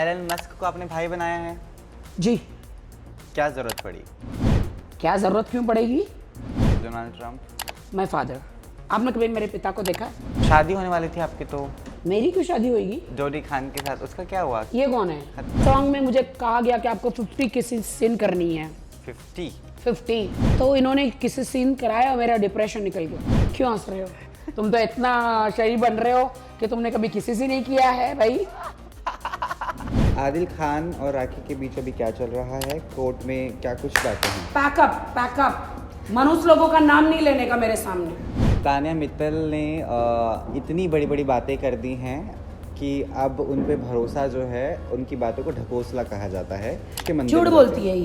Elon Musk को आपने भाई बनाया है? जी। क्या जरूरत पड़ी? क्या ज़रूरत क्यों पड़ेगी? Donald Trump. My father. आपने कभी मेरे पिता को देखा है? शादी होने वाली थी आपकी तो मेरी क्यों शादी होगी? जोडी खान के साथ, उसका क्या हुआ? ये कौन है? सॉन्ग में मुझे कहा गया कि आपको 50 किसी सीन करनी है। 50 तो इन्होंने किसी सीन कराया और मेरा डिप्रेशन निकल गया। क्यों हंस रहे हो? तुम तो इतना शरीर बन रहे हो कि तुमने कभी किसी से नहीं किया है भाई। आदिल खान और राखी के बीच अभी क्या चल रहा है? कोर्ट में क्या कुछ बातें हैं? पैकअप मनुष्य लोगों का नाम नहीं लेने का मेरे सामने। तानिया मित्तल ने इतनी बड़ी बड़ी बातें कर दी हैं कि अब उन पे भरोसा जो है, उनकी बातों को ढकोसला कहा जाता है कि झूठ बोलती है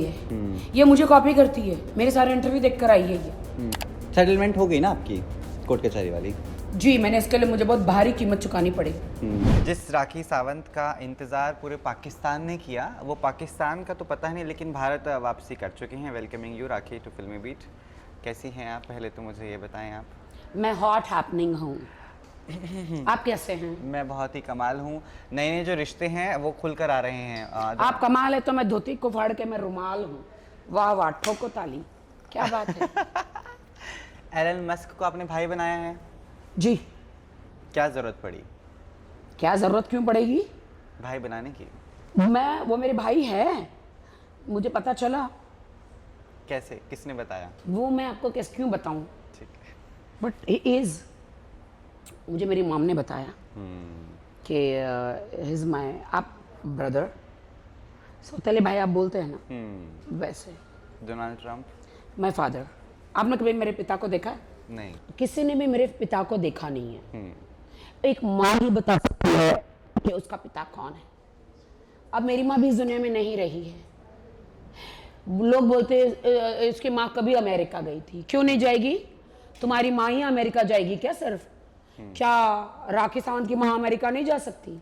ये मुझे कॉपी करती है, मेरे सारे इंटरव्यू देख कर आई है ये। सेटलमेंट हो गई ना आपकी कोर्ट कचहरी वाली? जी, मैंने इसके लिए मुझे बहुत भारी कीमत चुकानी पड़ी। जिस राखी सावंत का इंतज़ार पूरे पाकिस्तान ने किया, वो पाकिस्तान का तो पता नहीं, लेकिन भारत वापसी कर चुकी हैं। वेलकमिंग यू राखी टू फिल्मी बीट। कैसी हैं आप? पहले तो मुझे ये बताएं आप। मैं हॉट हैपनिंग हूँ। आप कैसे हैं? मैं बहुत ही कमाल हूँ। नए नए जो रिश्ते हैं वो खुलकर आ रहे हैं। आप कमाल है तो मैं धोती को फाड़ के मैं रुमाल हूँ। वाह वाह, ठोको ताली, क्या बात है। एलन मस्क को आपने भाई बनाया है? जी। क्या ज़रूरत पड़ी क्या ज़रूरत क्यों पड़ेगी भाई बनाने की? वो मेरे भाई है, मुझे पता चला। कैसे? किसने बताया? वो मैं आपको कैसे क्यों बताऊं, ठीक है। बट ही इज, मुझे मेरी मॉम ने बताया कि हिज माय आप ब्रदर, सौतेले भाई आप बोलते हैं ना, वैसे डोनाल्ड ट्रंप। My father. आपने कभी मेरे पिता को देखा है? नहीं। किसी ने भी मेरे पिता को देखा नहीं है। एक माँ ही बता सकती है कि उसका पिता कौन है। अब मेरी माँ भी इस दुनिया में नहीं रही है। लोग बोलते इसकी माँ कभी अमेरिका गई थी। क्यों नहीं जाएगी? तुम्हारी माँ ही अमेरिका जाएगी क्या सिर्फ? क्या राखी सावंत की माँ अमेरिका नहीं जा सकती?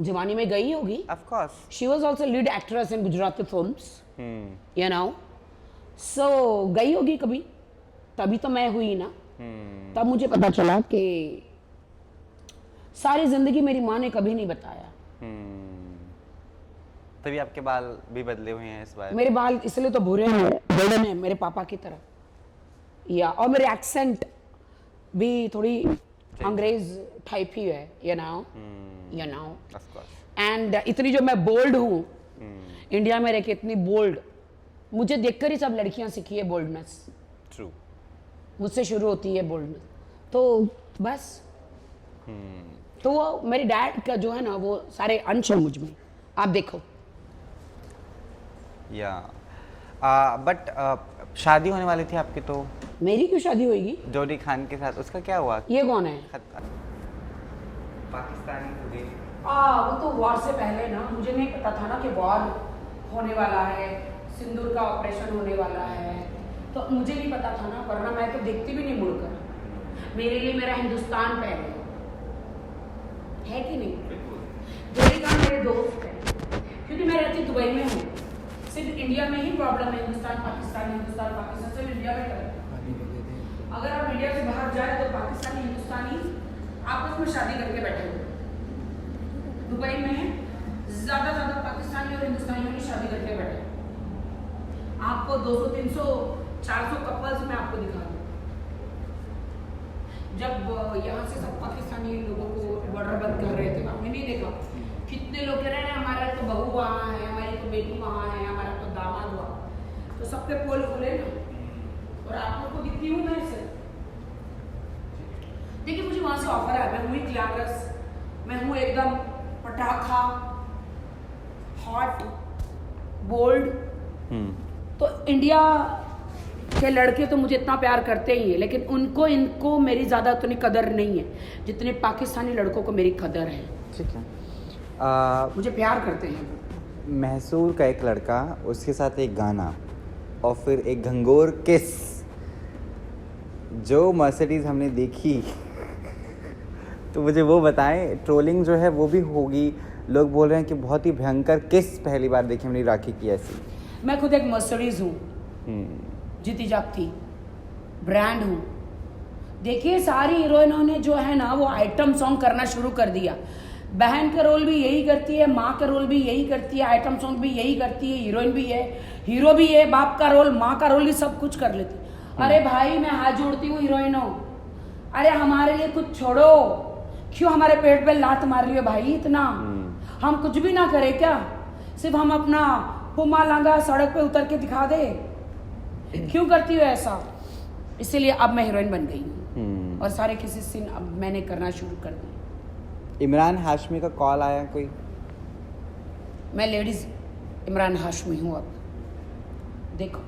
जवानी में गई होगी। Of course. She was also lead actress in Gujarati films. You know. So गई होगी कभी, तभी तो मैं हुई ना। तब मुझे पता चला कि सारी जिंदगी मेरी माँ ने कभी नहीं बताया। तभी आपके बाल भी बदले हुए हैं इस बार। मेरे बाल इसलिए तो भूरे हैं, गोल्डन है मेरे पापा की तरह। या और मेरे एक्सेंट भी थोड़ी अंग्रेज टाइप ही है, you know. Of course. And इतनी जो मैं बोल्ड हूँ, इंडिया में रह के इतनी बोल्ड, मुझे देखकर ही सब लड़कियां सीखी है बोल्डनेस। True. मुझसे शुरू होती है बोल्डनेस। तो बस तो वो मेरे डैड का जो है ना, वो सारे अंश है मुझ में। आप देखो। या बट शादी होने वाली थी आपकी तो मेरी क्यों शादी होगी? जोडी खान के साथ, उसका क्या हुआ? ये कौन है? पाकिस्तानी खुदी। वो तो वॉर से पहले ना, मुझे नहीं पता था ना कि वॉर होने वाला है, सिंदूर का ऑपरेशन होने वाला है, तो मुझे नहीं पता था ना, वरना मैं तो देखती भी नहीं मुड़कर। मेरे लिए मेरा हिंदुस्तान पहले है कि नहीं? जोडी खान मेरे दोस्त है, क्योंकि मैं रहती दुबई में हूँ। सिर्फ इंडिया में ही प्रॉब्लम है, हिंदुस्तान पाकिस्तान सिर्फ इंडिया में है। अगर आप इंडिया से बाहर जाए तो पाकिस्तानी हिंदुस्तानी आपस में शादी करके बैठे हुए। दुबई में ज्यादा पाकिस्तानी और हिंदुस्तानियों की शादी करके बैठे। आपको 200, 300, 400 कपल्स में आपको दिखा दूं। जब यहाँ से सब पाकिस्तानी लोगों को बॉर्डर बंद कर रहे थे, आपने नहीं देखा कितने लोग कह रहे हैं हमारा तो बहू वहाँ है, हमारी तो बेटी वहाँ है, हमारा तो दामाद हुआ, तो सबके पोल खुले ना। और आप लोग को दिखती हूँ मैं से। देखिए, मुझे वहाँ से ऑफर आया, मैं हुई ग्लैमरस, मैं हूँ एकदम पटाखा, हॉट, बोल्ड। तो इंडिया के लड़के तो मुझे इतना प्यार करते ही है, लेकिन इनको मेरी ज़्यादा उतनी कदर नहीं है जितने पाकिस्तानी लड़कों को मेरी कदर है। ठीक है। मुझे प्यार करते हैं। मैसूर का एक लड़का, उसके साथ एक गाना और फिर एक घंघोर किस, जो मर्सिडीज हमने देखी तो मुझे वो बताएं। ट्रोलिंग जो है वो भी होगी, लोग बोल रहे हैं कि बहुत ही भयंकर किस पहली बार देखी हमने राखी की ऐसी। मैं खुद एक मर्सिडीज हूँ, जीती जागती ब्रांड हूँ। देखिए, सारी हीरोइनों ने जो है ना वो आइटम सॉन्ग करना शुरू कर दिया। बहन का रोल भी यही करती है, माँ का रोल भी यही करती है, आइटम सॉन्ग भी यही करती है, हीरोइन भी है, हीरो भी है, बाप का रोल, माँ का रोल भी सब कुछ कर लेती। अरे भाई मैं हाथ जोड़ती हूँ हीरोइनों, अरे हमारे लिए कुछ छोड़ो, क्यों हमारे पेट पे लात मार रही हो भाई इतना? हम कुछ भी ना करें क्या? सिर्फ हम अपना पुमा लांगा सड़क पे उतर के दिखा दे? क्यों करती हो ऐसा? इसीलिए अब मैं हीरोइन बन गई हूँ और सारे किसी सीन अब मैंने करना शुरू कर दी। इमरान हाशमी का कॉल आया कोई? मैं लेडीज इमरान हाशमी हूँ अब। देखो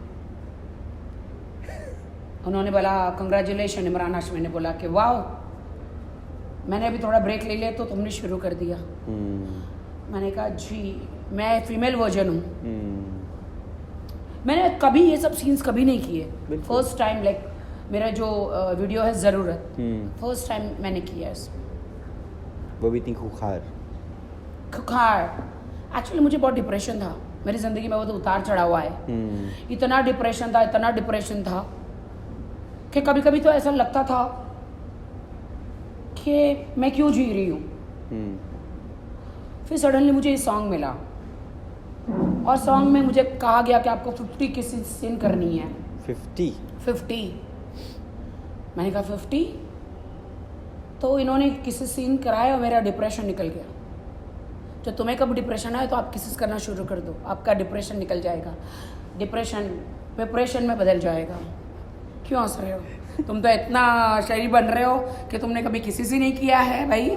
उन्होंने बोला कंग्रेचुलेशन, इमरान हाशमी ने बोला कि वाह, मैंने अभी थोड़ा ब्रेक ले लिया तो तुमने शुरू कर दिया। मैंने कहा जी मैं फीमेल वर्जन हूँ, मैंने कभी ये सब सीन्स कभी नहीं किए। फर्स्ट टाइम लाइक मेरा जो वीडियो है ज़रूरत, फर्स्ट टाइम मैंने किया है इसमें। वो भी इतनी खुखार एक्चुअली मुझे बहुत डिप्रेशन था मेरी ज़िंदगी में, वो तो उतार चढ़ा हुआ है। इतना डिप्रेशन था कि कभी कभी तो ऐसा लगता था कि मैं क्यों जी रही हूँ। फिर सडनली मुझे ये सॉन्ग मिला और सॉन्ग में मुझे कहा गया कि आपको 50 किसी सीन करनी है। 50 मैंने कहा 50? तो इन्होंने किसी सीन कराया और मेरा डिप्रेशन निकल गया। तो तुम्हें कब डिप्रेशन आए तो आप किसी करना शुरू कर दो, आपका डिप्रेशन निकल जाएगा, डिप्रेशन में बदल जाएगा। क्यों हंस रहे हो? तुम तो इतना शरीर बन रहे हो कि तुमने कभी किसी से नहीं किया है भाई।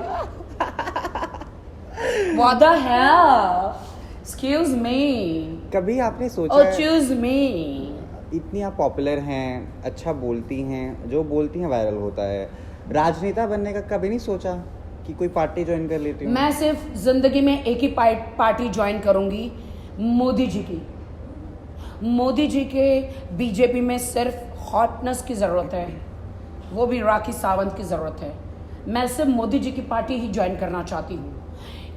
What the hell? Excuse me. कभी आपने सोचा Oh, choose me. इतनी आप पॉपुलर हैं, अच्छा बोलती हैं, जो बोलती हैं वायरल होता है, राजनेता बनने का कभी नहीं सोचा कि कोई पार्टी ज्वाइन कर लेती हूँ? मैं सिर्फ जिंदगी में एक ही पार्टी ज्वाइन करूंगी, मोदी जी की। मोदी जी के बीजेपी में सिर्फ हॉटनेस की ज़रूरत है, वो भी राखी सावंत की ज़रूरत है। मैं सिर्फ मोदी जी की पार्टी ही ज्वाइन करना चाहती हूँ,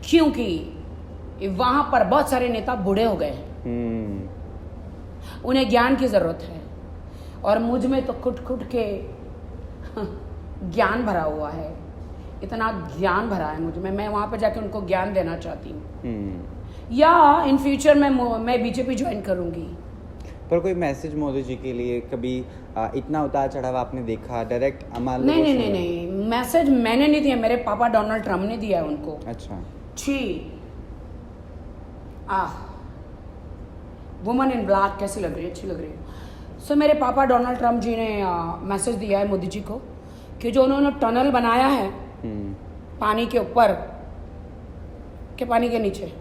क्योंकि वहाँ पर बहुत सारे नेता बूढ़े हो गए हैं, उन्हें ज्ञान की ज़रूरत है, और मुझ में तो खुट के ज्ञान भरा हुआ है, इतना ज्ञान भरा है मुझ में। मैं वहाँ पर जाके उनको ज्ञान देना चाहती हूँ। या इन फ्यूचर मैं बीजेपी ज्वाइन करूँगी। पर कोई मैसेज मोदी जी के लिए कभी इतना उतार चढ़ाव आपने देखा डायरेक्ट? अमाल नहीं, मैसेज मैंने नहीं दिया, मेरे पापा डोनाल्ड ट्रम्प ने दिया है उनको। अच्छा। छी, वुमन इन ब्लैक कैसी लग रही है? अच्छी लग रही है। सो मेरे पापा डोनाल्ड ट्रम्प जी ने मैसेज दिया है मोदी जी को कि जो उन्होंने टनल बनाया है पानी के ऊपर के पानी के नीचे,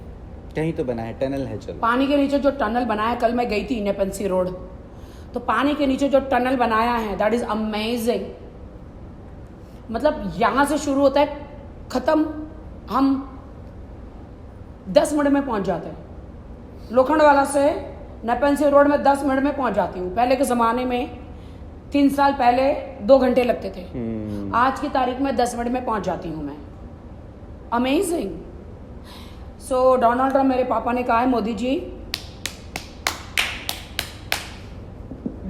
कहीं तो बना है, टनल है, चलो पानी के नीचे जो टनल बनाया है, कल मैं गई थी नेपेंसी रोड, तो पानी के नीचे जो टनल बनाया है दैट इज अमेजिंग। मतलब यहाँ से शुरू होता है, खत्म हम 10 मिनट में पहुंच जाते हैं। लोखंडवाला से नेपेंसी रोड में 10 मिनट में पहुंच जाती हूँ। पहले के ज़माने में 3 साल पहले 2 घंटे लगते थे, आज की तारीख में 10 मिनट में पहुंच जाती हूँ मैं। अमेजिंग। सो डोनाल्ड ट्रम्प मेरे पापा ने कहा है मोदी जी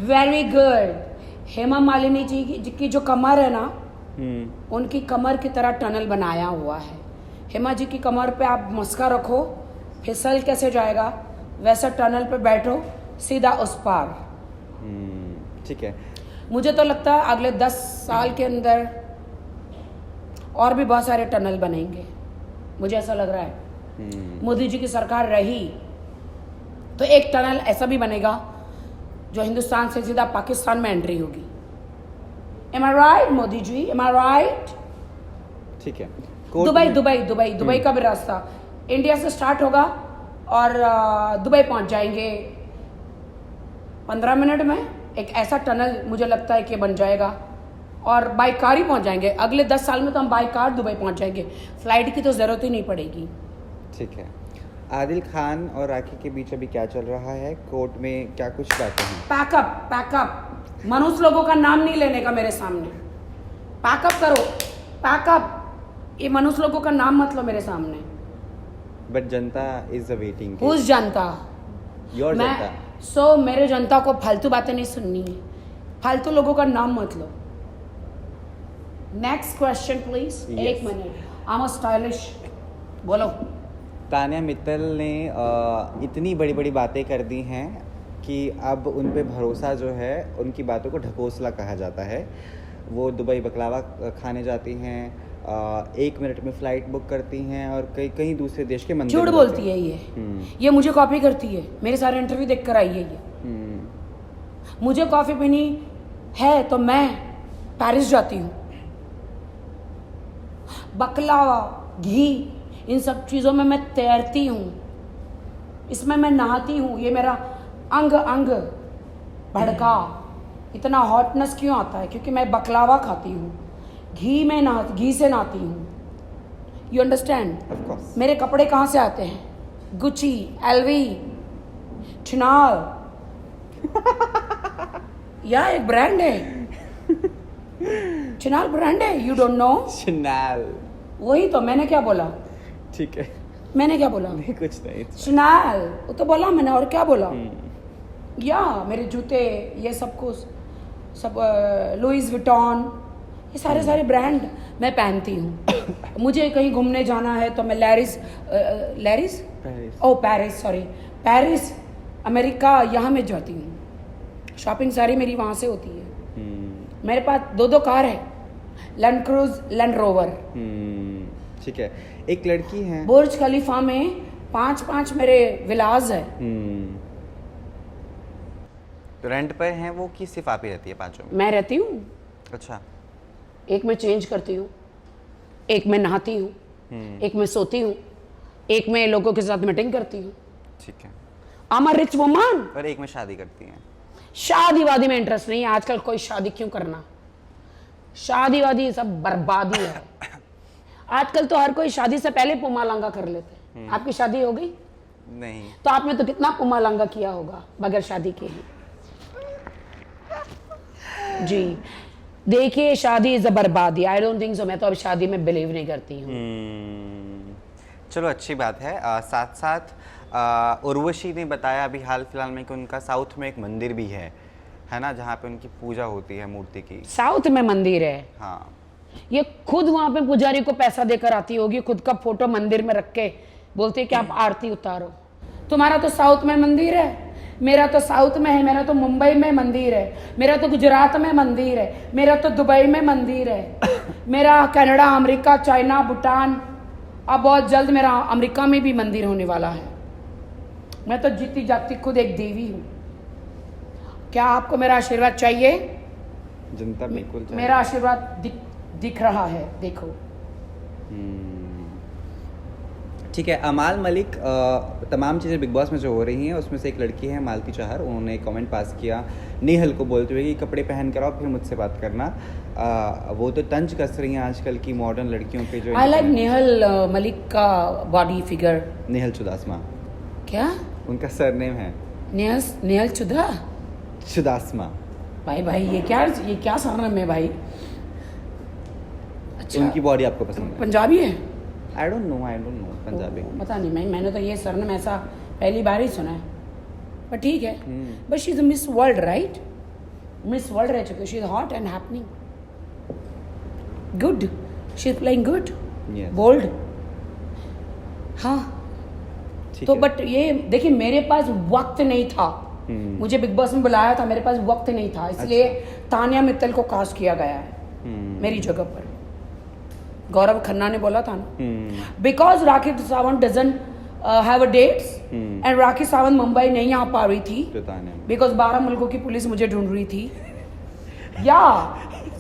वेरी गुड। हेमा मालिनी जी की जो कमर है ना, उनकी कमर की तरह टनल बनाया हुआ है। हेमा जी की कमर पे आप मस्का रखो, फिसल कैसे जाएगा, वैसा टनल पे बैठो, सीधा उस पार। ठीक है। मुझे तो लगता है अगले 10 साल के अंदर और भी बहुत सारे टनल बनेंगे, मुझे ऐसा लग रहा है। मोदी जी की सरकार रही तो एक टनल ऐसा भी बनेगा जो हिंदुस्तान से सीधा पाकिस्तान में एंट्री होगी। Am I right, Modi ji? Am I right? ठीक है। दुबई का भी रास्ता इंडिया से स्टार्ट होगा और दुबई पहुंच जाएंगे 15 मिनट में। एक ऐसा टनल मुझे लगता है कि बन जाएगा और बाई कार ही पहुंच जाएंगे। अगले 10 साल में तो हम बाई कार दुबई पहुंच जाएंगे, फ्लाइट की तो ज़रूरत ही नहीं पड़ेगी। ठीक है। आदिल खान और राखी के बीच अभी क्या चल रहा है? कोर्ट में क्या कुछ बातें हैं? पैकअप। मनुष्य लोगों का नाम नहीं लेने का मेरे सामने। पैकअप करो, पैकअप। ये मनुष्य लोगों का नाम मत लो मेरे सामने। But Janata is waiting. Who's Janata? Your जनता। सो मेरे जनता को फालतू बातें नहीं सुननी है, फालतू लोगों का नाम मत लो। Next question please. Yes. 1 मिनट। I am stylish. बोलो। तान्या मित्तल ने इतनी बड़ी बड़ी बातें कर दी हैं कि अब उन पे भरोसा जो है, उनकी बातों को ढकोसला कहा जाता है। वो दुबई बकलावा खाने जाती हैं, 1 मिनट में फ़्लाइट बुक करती हैं और कई कई दूसरे देश के मंदिर झूठ में बोलती जाती है हैं। ये मुझे कॉपी करती है, मेरे सारे इंटरव्यू देख कर आई है ये। मुझे कॉफ़ी पीनी है तो मैं पेरिस जाती हूँ। बकलावा, घी, इन सब चीज़ों में मैं तैरती हूँ, इसमें मैं नहाती हूँ। ये मेरा अंग अंग भड़का। इतना हॉटनेस क्यों आता है? क्योंकि मैं बकलावा खाती हूँ, घी से नहाती हूँ। You understand? Of course. मेरे कपड़े कहाँ से आते हैं? गुची, एलवी, चुनाल या एक ब्रांड है, चुनाल ब्रांड है। You don't know? शनाल। वही तो मैंने क्या बोला? ठीक है, मैंने क्या बोला? नहीं कुछ नहीं। चुनाल, वो तो बोला मैंने, और क्या बोला? या मेरे जूते, ये सब कुछ, सब लुइस विटॉन, ये सारे ब्रांड मैं पहनती हूँ। मुझे कहीं घूमने जाना है तो मैं पेरिस, अमेरिका, यहाँ मैं जाती हूँ। शॉपिंग सारी मेरी वहाँ से होती है। मेरे पास 2 कार है, लैंड क्रूज, लैंड रोवर। ठीक है। एक लड़की है, बुर्ज खलीफा में 5 मेरे विलास है। तो रेंट पर हैं वो कि सिर्फ आप ही रहती है पांचों में? मैं रहती हूँ, अच्छा। एक में चेंज करती हूँ, एक में नहाती हूँ, एक में सोती हूँ, एक में लोगों के साथ मीटिंग करती हूँ। ठीक है। I am a rich woman. और एक में शादी करती हैं। शादी वादी में इंटरेस्ट नहीं है आजकल। कोई शादी क्यों करना? शादी वादी सब बर्बादी है। आजकल तो हर कोई शादी से पहले पुमालांगा कर लेते हैं। आपकी शादी हो गई? नहीं। तो आपने तो कितना पुमालांगा किया होगा बगैर शादी के ही। जी देखिए, शादी इज अ बर्बादी। I don't think so. मैं तो अब शादी में बिलीव नहीं करती हूँ। चलो अच्छी बात है। साथ साथ उर्वशी ने बताया अभी हाल फिलहाल में कि उनका साउथ में एक मंदिर भी है ना, जहाँ पे उनकी पूजा होती है मूर्ति की। साउथ में मंदिर है? हाँ। ये खुद वहां पे पुजारी को पैसा देकर आती होगी, खुद का फोटो मंदिर में रख के बोलती है कि आप आरती उतारो। तुम्हारा तो साउथ में मंदिर है, मेरा तो साउथ में है, मेरा तो मुंबई में मंदिर है, मेरा तो गुजरात में मंदिर है, मेरा तो दुबई में मंदिर है, मेरा कनाडा, अमेरिका, चाइना, भूटान, अब बहुत जल्द मेरा अमेरिका में भी मंदिर होने वाला है। मैं तो जीती जागती खुद एक देवी हूँ। क्या आपको मेरा आशीर्वाद चाहिए? जनता बिल्कुल चाहिए। मेरा आशीर्वाद दिख रहा है, देखो। ठीक है। अमाल मलिक, तमाम चीज़ें बिग बॉस में जो हो रही हैं उसमें से एक लड़की है मालती चाहर, उन्होंने कमेंट पास किया नेहल को बोलते हुए कि कपड़े पहन कर आओ फिर मुझसे बात करना। वो तो तंज कस रही हैं आजकल की मॉडर्न लड़कियों पे जो। आई लाइक नेहल मलिक का बॉडी फिगर। नेहल चुदासमा क्या उनका सरनेम है? नेहल चुदासमा। भाई ये क्या सरनेम है भाई? अच्छा, उनकी बॉडी आपको पसंद है? पंजाबी है? I don't know Punjabi. पता नहीं, मैंने तो ये सरनेम ऐसा पहली बार ही सुना है, पर ठीक है। But she is a Miss World, right? Miss World रह चुकी। She is hot and happening, good, she is playing good, bold. हाँ तो बट ये देखिए, मेरे पास वक्त नहीं था। मुझे बिग बॉस में बुलाया था, मेरे पास वक्त नहीं था, इसलिए तान्या मित्तल को कास्ट किया गया है मेरी जगह पर। गौरव खन्ना ने बोला था ना, because Rakhi Sawant doesn't have a dates and Rakhi Sawant Mumbai नहीं आ पा रही थी बिकॉज 12 मुल्कों की पुलिस मुझे ढूंढ रही थी। या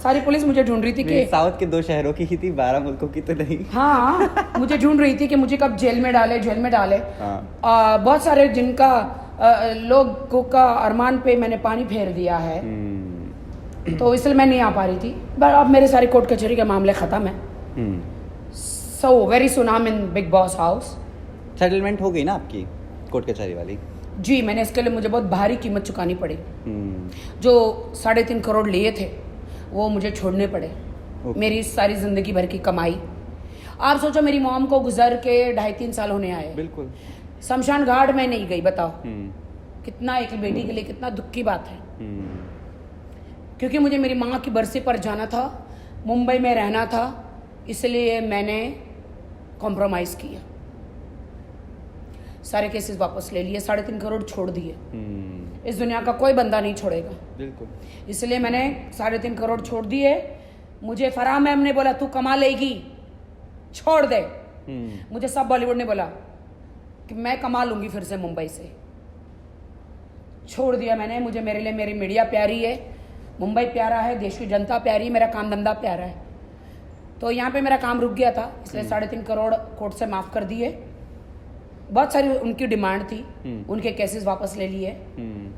सारी पुलिस मुझे ढूंढ रही थी कि साउथ के 2 शहरों की ही थी, 12 मुल्कों की तो नहीं। हाँ मुझे ढूंढ रही थी कि मुझे कब जेल में डाले। बहुत सारे जिनका लोगों का अरमान पे मैंने पानी फेर दिया है, तो इसलिए मैं नहीं आ पा रही थी। बट अब मेरे सारे कोर्ट कचहरी के मामले खत्म है। So very soon I am in big boss house. Settlement हो गई ना आपकी कोर्ट कचहरी वाली? जी, मैंने इसके लिए मुझे बहुत भारी कीमत चुकानी पड़ी। जो 3.5 करोड़ लिए थे वो मुझे छोड़ने पड़े। मेरी सारी जिंदगी भर की कमाई। आप सोचो, मेरी मॉम को गुजर के 2.5-3 साल होने आए। बिल्कुल। शमशान घाट में नहीं गई, बताओ कितना एक बेटी के लिए कितना दुख की बात है। क्योंकि मुझे मेरी माँ की बरसी पर जाना था, मुंबई में रहना था, इसलिए मैंने कॉम्प्रोमाइज़ किया। सारे केसेस वापस ले लिए, 3.5 करोड़ छोड़ दिए। इस दुनिया का कोई बंदा नहीं छोड़ेगा, बिल्कुल। इसलिए मैंने 3.5 करोड़ छोड़ दिए। मुझे फराह मैम ने बोला तू कमा लेगी, छोड़ दे। मुझे सब बॉलीवुड ने बोला कि मैं कमा लूंगी फिर से मुंबई से। छोड़ दिया मैंने। मुझे, मेरे लिए मेरी मीडिया प्यारी है, मुंबई प्यारा है, देश की जनता प्यारी, मेरा काम धंधा प्यारा है। तो यहाँ पे मेरा काम रुक गया था, इसलिए 3.5 करोड़ कोर्ट से माफ कर दिए। बहुत सारी उनकी डिमांड थी, उनके केसेस वापस ले लिए।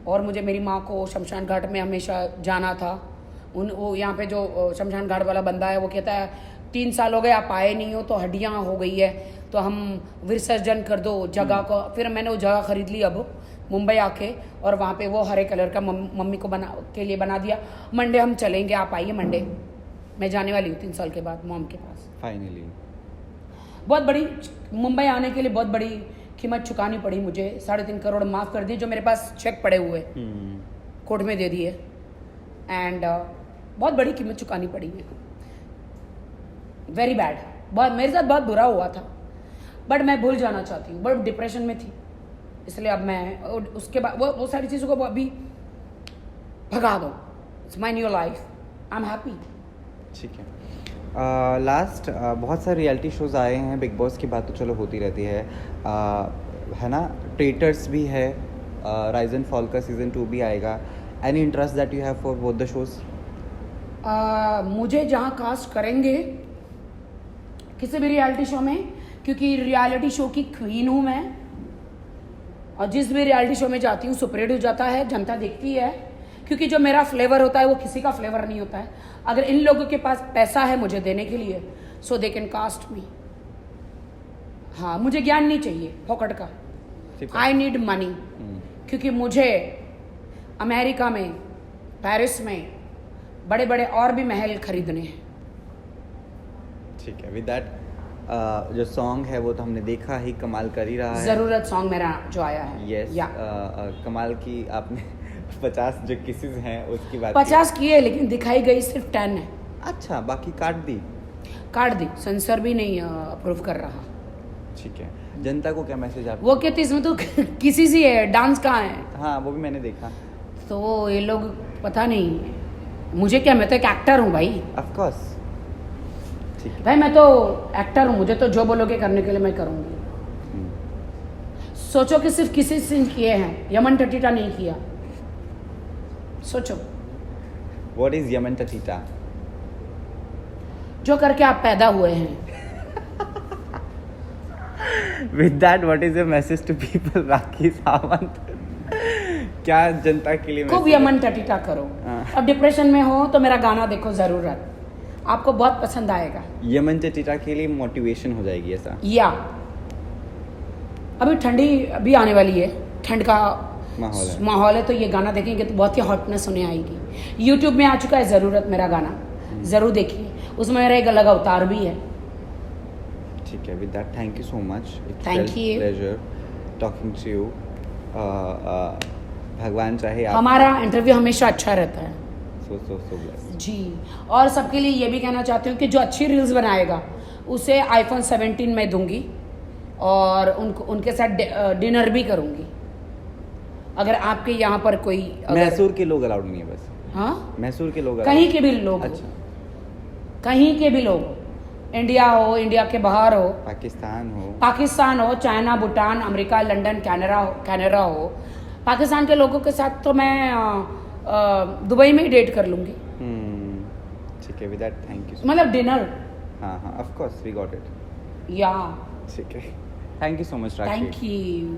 और मुझे, मेरी माँ को शमशान घाट में हमेशा जाना था। वो यहाँ पे जो शमशान घाट वाला बंदा है वो कहता है 3 साल हो गए आप आए नहीं हो, तो हड्डियाँ हो गई है, तो हम विसर्जन कर दो जगह को। फिर मैंने वो जगह खरीद ली अब मुंबई आके, और वहाँ पे वो हरे कलर का मम्मी को के लिए बना दिया। मंडे हम चलेंगे, आप आइए मंडे। मैं जाने वाली हूँ 3 साल के बाद मॉम के पास। फाइनली बहुत बड़ी, मुंबई आने के लिए बहुत बड़ी कीमत चुकानी पड़ी मुझे। 3.5 करोड़ माफ़ कर दिए, जो मेरे पास चेक पड़े हुए कोर्ट में दे दिए। एंड बहुत बड़ी कीमत चुकानी पड़ी है, वेरी बैड। बहुत मेरे साथ बहुत बुरा हुआ था, बट मैं भूल जाना चाहती हूँ। बट डिप्रेशन में थी, इसलिए अब मैं उसके बाद वो सारी चीज़ों को अभी भगा दो। It's my new life, I am happy. ठीक है। लास्ट बहुत सारे रियलिटी शोज आए हैं, बिग बॉस की बात तो चलो होती रहती है ना। ट्रेटर्स भी है, राइज एंड फॉल का सीजन 2 भी आएगा। Any interest that you have for both the shows? मुझे जहाँ कास्ट करेंगे किसी भी रियलिटी शो में, क्योंकि रियलिटी शो की क्वीन हूँ मैं, और जिस भी रियलिटी शो में जाती हूँ सुपरहिट हो जाता है, जनता देखती है। क्योंकि जो मेरा फ्लेवर होता है वो किसी का फ्लेवर नहीं होता है। अगर इन लोगों के पास पैसा है मुझे देने के लिए, सो दे कैन कास्ट मी। हाँ, मुझे ज्ञान नहीं चाहिए फोकट का, आई नीड मनी। क्योंकि मुझे अमेरिका में, पेरिस में बड़े बड़े और भी महल खरीदने हैं। ठीक है। विद दैट जो सॉन्ग है वो तो हमने देखा ही, कमाल कर ही रहा है। ज़रूरत सॉन्ग मेरा जो आया है, यस, कमाल की आपने 50 जो किसेस हैं उसकी बात 50 किए, लेकिन दिखाई गई सिर्फ 10 है। अच्छा, बाकी काट दी, सेंसर भी नहीं अप्रूव कर रहा। ठीक है। जनता को क्या मैसेज आप? वो कहते इसमें तो किसी सी है, डांस कहाँ है? हाँ, वो भी मैंने देखा। तो ये लोग पता नहीं, मुझे क्या, मैं तो एक एक्टर हूँ भाई। Of course. ठीक है भाई, मैं तो एक्टर हूँ, मुझे तो जो बोलोगे करने के लिए मैं करूँगी। सोचो कि सिर्फ किसी सीन किए हैं, यमन टटीटा नहीं किया। सोचो व्हाट इज यमन टटीटा? जो करके आप पैदा हुए हैं। With that what is your message to people? Rakhi Sawant क्या जनता के लिए खूब यमन टटीटा करो। अब डिप्रेशन में हो तो मेरा गाना देखो ज़रूरत, आपको बहुत पसंद आएगा। यमन टटीटा के लिए मोटिवेशन हो जाएगी ऐसा? या अभी ठंडी अभी आने वाली है, ठंड का माहौल है, तो ये गाना देखेंगे तो बहुत ही हॉटनेस होने आएगी। यूट्यूब में आ चुका है ज़रूरत मेरा गाना, ज़रूर देखिए, उसमें मेरा एक अलग अवतार भी है। ठीक है। With that thank you so much, thank you, pleasure talking to you. भगवान चाहे हमारा इंटरव्यू हमेशा अच्छा रहता है। सो ब्लेस्ड जी। और सबके लिए ये भी कहना चाहती हूँ कि जो अच्छी रील्स बनाएगा उसे iPhone 17 में दूंगी, और उनके साथ डिनर भी करूंगी। अगर आपके यहाँ पर कोई मैसूर के लोग अलाउड नहीं है बस? हाँ, मैसूर के लोग, कहीं के भी लोग। अच्छा, कहीं के भी लोग, इंडिया हो, इंडिया के बाहर हो, पाकिस्तान हो, China, Bhutan, America, London, Canada हो। पाकिस्तान के लोगों के साथ तो मैं दुबई में ही डेट कर लूंगी। ठीक है। With that thank you. मतलब डिनर। हाँ, of course we got it. या ठीक है। Thank you so much Rakhi. Thank you.